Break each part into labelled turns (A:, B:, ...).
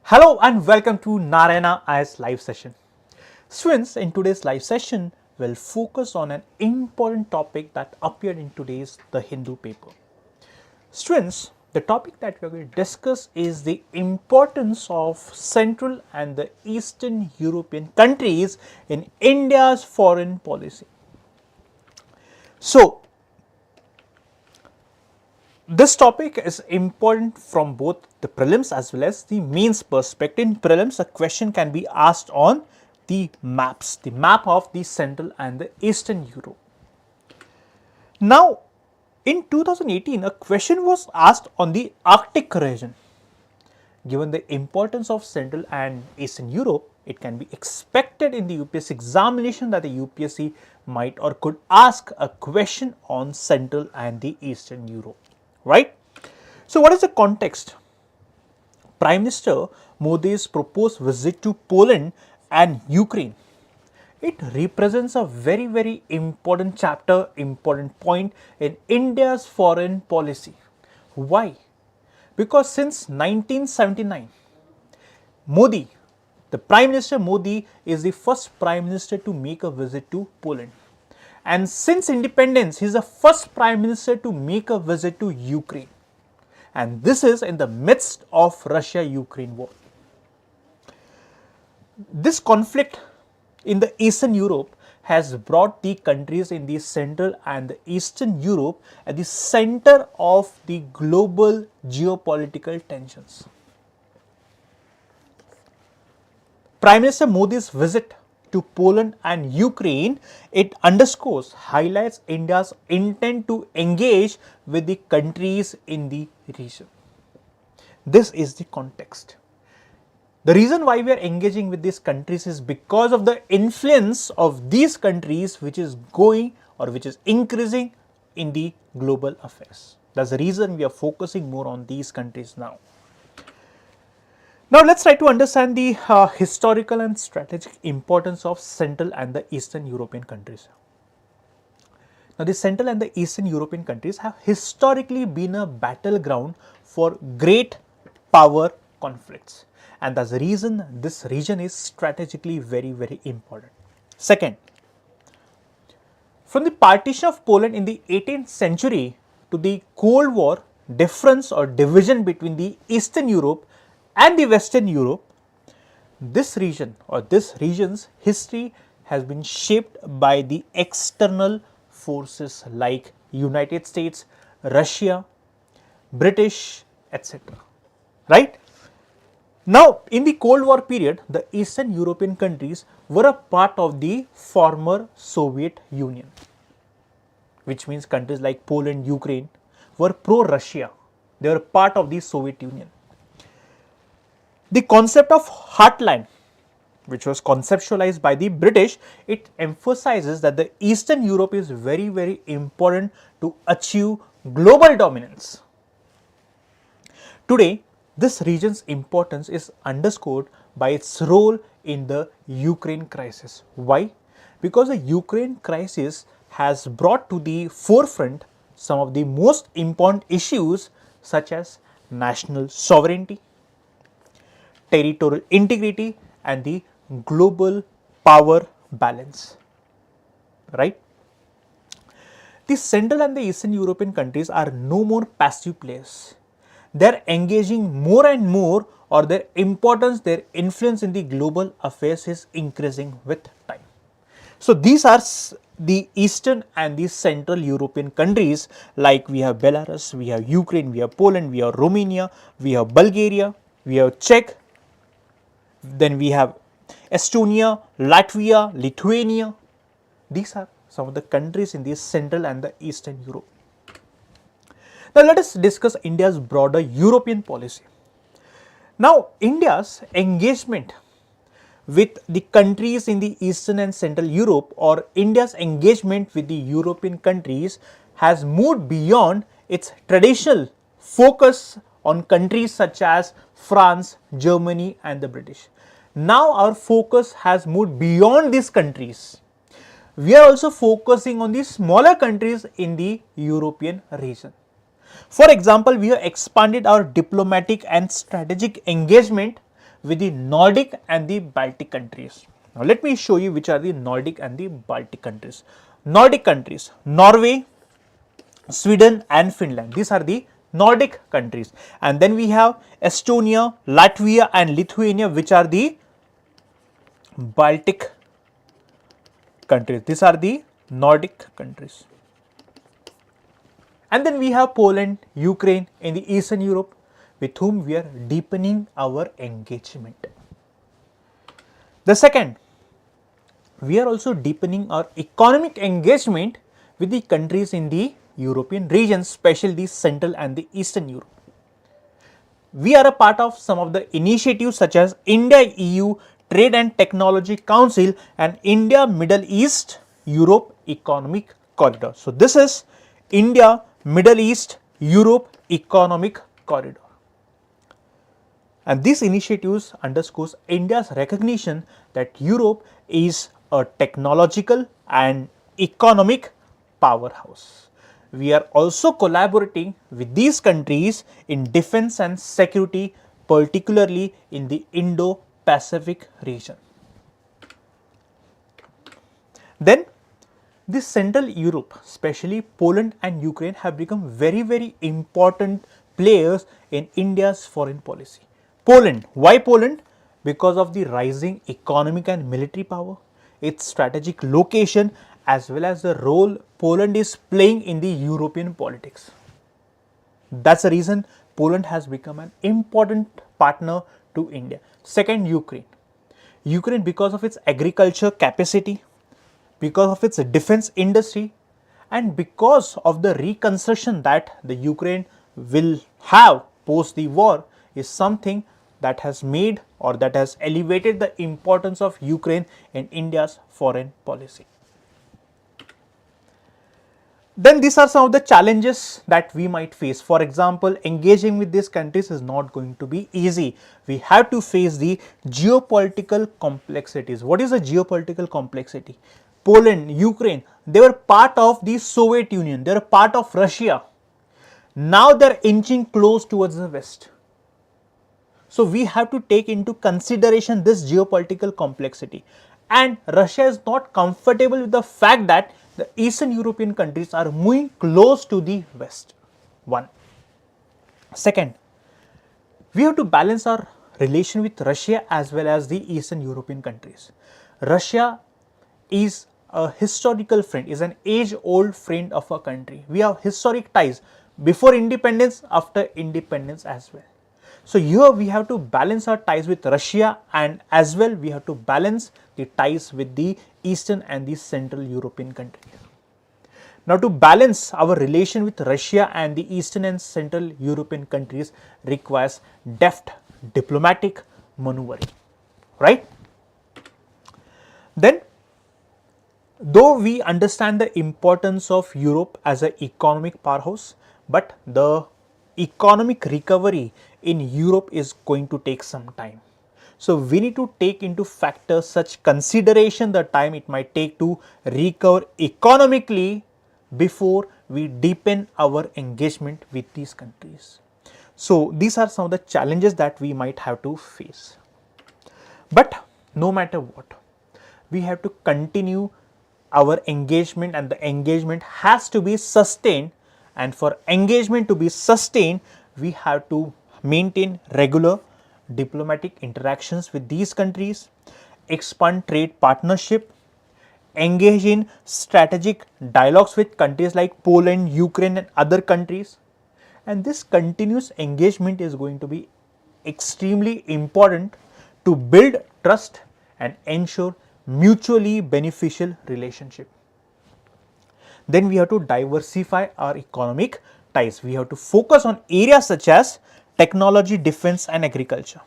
A: Hello and welcome to Narayana IAS live session. Students, in today's live session, will focus on an important topic that appeared in today's The Hindu paper. Students, the topic that we are going to discuss is the importance of Central and the Eastern European countries in India's foreign policy. So, this topic is important from both the prelims as well as the mains perspective. In prelims, a question can be asked on the maps, the map of the Central and the Eastern Europe. Now, in 2018, a question was asked on the Arctic region. Given the importance of Central and Eastern Europe, it can be expected in the UPSC examination that the UPSC might or could ask a question on Central and the Eastern Europe, right? So, what is the context? Prime Minister Modi's proposed visit to Poland and Ukraine, it represents a very important chapter, important point in India's foreign policy. Why? Because since 1979, Modi, the Prime Minister Modi is the first Prime Minister to make a visit to Poland. And since independence, he is the first Prime Minister to make a visit to Ukraine. And this is in the midst of Russia-Ukraine war. This conflict in the Eastern Europe has brought the countries in the Central and the Eastern Europe at the center of the global geopolitical tensions. Prime Minister Modi's visit to Poland and Ukraine, it underscores, highlights India's intent to engage with the countries in the region. This is the context. The reason why we are engaging with these countries is because of the influence of these countries which is going or which is increasing in the global affairs. That's the reason we are focusing more on these countries now. Now let's try to understand the historical and strategic importance of Central and the Eastern European countries. Now the Central and the Eastern European countries have historically been a battleground for great power conflicts, and that's the reason this region is strategically very important. Second, from the partition of Poland in the 18th century to the Cold War difference or division between the Eastern Europe and the Western Europe, this region or this region's history has been shaped by the external forces like United States, Russia, British, etc. Right? Now, in the Cold War period, the Eastern European countries were a part of the former Soviet Union, which means countries like Poland, Ukraine were pro-Russia. They were part of the Soviet Union. The concept of heartland, which was conceptualized by the British, it emphasizes that the Eastern Europe is very important to achieve global dominance. Today, this region's importance is underscored by its role in the Ukraine crisis. Why? Because the Ukraine crisis has brought to the forefront some of the most important issues such as national sovereignty, territorial integrity and the global power balance, right? The Central and the Eastern European countries are no more passive players. They are engaging more and more, or their importance, their influence in the global affairs is increasing with time. So these are the Eastern and the Central European countries, like we have Belarus, we have Ukraine, we have Poland, we have Romania, we have Bulgaria, we have Czech, then we have Estonia, Latvia, Lithuania. These are some of the countries in the Central and the Eastern Europe. Now let us discuss India's broader European policy. Now India's engagement with the countries in the Eastern and Central Europe, or India's engagement with the European countries, has moved beyond its traditional focus on countries such as France, Germany and the British. Now our focus has moved beyond these countries. We are also focusing on the smaller countries in the European region. For example, we have expanded our diplomatic and strategic engagement with the Nordic and the Baltic countries. Now, let me show you which are the Nordic and the Baltic countries. Nordic countries, Norway, Sweden and Finland. These are the Nordic countries. And then we have Estonia, Latvia and Lithuania, which are the Baltic countries. These are the Nordic countries. And then we have Poland, Ukraine in the Eastern Europe, with whom we are deepening our engagement. The second, we are also deepening our economic engagement with the countries in the European region, especially the Central and the Eastern Europe. We are a part of some of the initiatives such as India-EU Trade and Technology Council and India-Middle East Europe Economic Corridor. So, this is India-Middle East Europe Economic Corridor. And these initiatives underscores India's recognition that Europe is a technological and economic powerhouse. We are also collaborating with these countries in defense and security, particularly in the Indo-Pacific region. Then, the Central Europe, especially Poland and Ukraine, have become very important players in India's foreign policy. Poland, why Poland? Because of the rising economic and military power, its strategic location, as well as the role Poland is playing in the European politics. That's the reason Poland has become an important partner to India. Second, Ukraine. Ukraine, because of its agriculture capacity, because of its defense industry, and because of the reconstruction that the Ukraine will have post the war, is something that has made or that has elevated the importance of Ukraine in India's foreign policy. Then these are some of the challenges that we might face. For example, engaging with these countries is not going to be easy. We have to face the geopolitical complexities. What is the geopolitical complexity? Poland, Ukraine, they were part of the Soviet Union, they were part of Russia. Now they are inching close towards the West. So, we have to take into consideration this geopolitical complexity, and Russia is not comfortable with the fact that the Eastern European countries are moving close to the West. One. Second, we have to balance our relation with Russia as well as the Eastern European countries. Russia is a historical friend, is an age-old friend of our country. We have historic ties before independence, after independence as well. So, here we have to balance our ties with Russia, and as well we have to balance the ties with the Eastern and the Central European countries. Now, to balance our relation with Russia and the Eastern and Central European countries requires deft diplomatic maneuvering, right? Then, though we understand the importance of Europe as an economic powerhouse, but the economic recovery in Europe is going to take some time. So, we need to take into factor such consideration the time it might take to recover economically before we deepen our engagement with these countries. So, these are some of the challenges that we might have to face. But no matter what, we have to continue our engagement, and the engagement has to be sustained, and for engagement to be sustained, we have to maintain regular diplomatic interactions with these countries, expand trade partnership, engage in strategic dialogues with countries like Poland, Ukraine and other countries, and this continuous engagement is going to be extremely important to build trust and ensure mutually beneficial relationship. Then we have to diversify our economic ties. We have to focus on areas such as technology, defense and agriculture.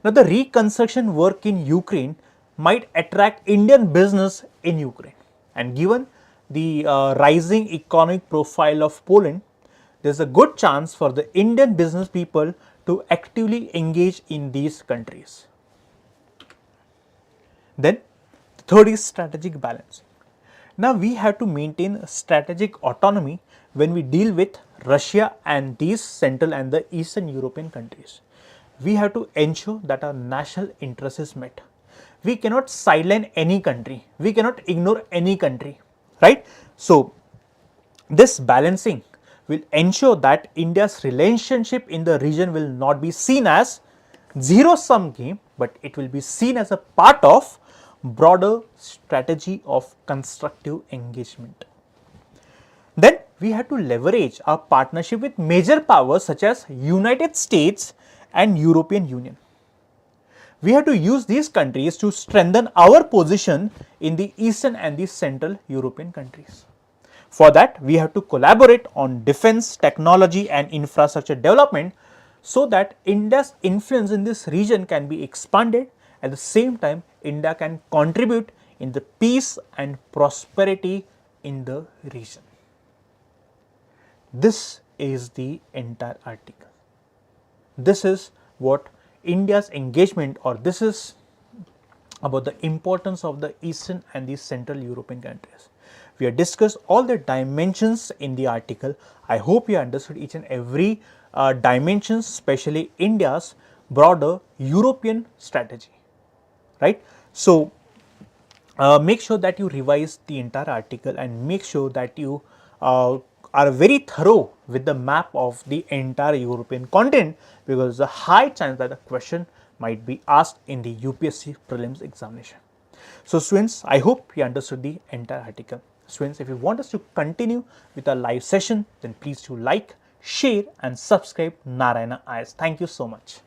A: Now, the reconstruction work in Ukraine might attract Indian business in Ukraine, and given the rising economic profile of Poland, there is a good chance for the Indian business people to actively engage in these countries. Then, the third is strategic balance. Now, we have to maintain strategic autonomy when we deal with Russia and these Central and the Eastern European countries. we have to ensure that our national interest is met. We cannot sideline any country, we cannot ignore any country, right? So, this balancing will ensure that India's relationship in the region will not be seen as zero-sum game, but it will be seen as a part of broader strategy of constructive engagement. Then we have to leverage our partnership with major powers such as United States and European Union. We have to use these countries to strengthen our position in the Eastern and the Central European countries. For that, we have to collaborate on defense, technology and infrastructure development so that India's influence in this region can be expanded. At the same time, India can contribute in the peace and prosperity in the region. This is the entire article. This is what India's engagement, or this is about the importance of the Eastern and the Central European countries. We have discussed all the dimensions in the article. I hope you understood each and every dimensions, especially India's broader European strategy, right? So, make sure that you revise the entire article and make sure that you are very thorough with the map of the entire European continent, because there's a high chance that a question might be asked in the UPSC prelims examination. So students, I hope you understood the entire article. Students, if you want us to continue with our live session, then please do like, share and subscribe Narayana IAS. Thank you so much.